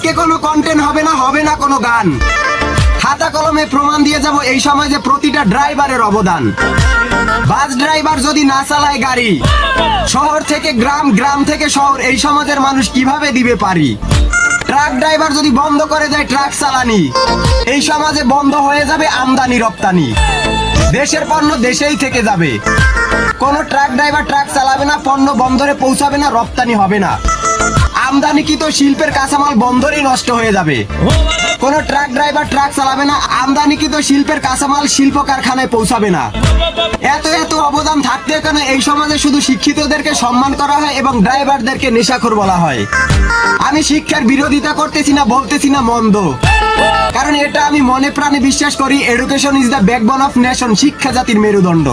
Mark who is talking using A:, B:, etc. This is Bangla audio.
A: আজকে কোনো কন্টেন্ট হবে না কোনো গান। খাতা কলমে প্রমাণ দিয়ে যাব এই সমাজে প্রতিটা ড্রাইভারের অবদান। বাস ড্রাইভার যদি না চালায় গাড়ি, শহর থেকে গ্রাম, গ্রাম থেকে শহর, এই সমাজের মানুষ কিভাবে দিবে পারি? ট্রাক ড্রাইভার যদি বন্ধ করে দেয় ট্রাক চালানি, এই সমাজে বন্ধ হয়ে যাবে আমদানি রপ্তানি। দেশের পণ্য দেশেই থেকে যাবে। কোন ট্রাক ড্রাইভার ট্রাক চালাবে না, পণ্য বন্দরে পৌঁছাবে না, রপ্তানি হবে না। আমদানিকৃত শিল্পের কাঁচামাল বন্দরেই নষ্ট হয়ে যাবে। কোন ট্রাক ড্রাইভার ট্রাক চালাবে না, আমদানিকৃত শিল্পের কাঁচামাল শিল্প কারখানায় পৌঁছাবে না। এত অবদান থাকতে কেন এই সমাজে শুধু শিক্ষিতদেরকে সম্মান করা হয় এবং ড্রাইভারদেরকে নেশাখোর বলা হয়? আমি শিক্ষার বিরোধিতা করতেছি না, বলতেছি না মন্দ, কারণ এটা আমি মনে প্রাণে বিশ্বাস করি। Education is the backbone of nation. শিক্ষা জাতির মেরুদণ্ড।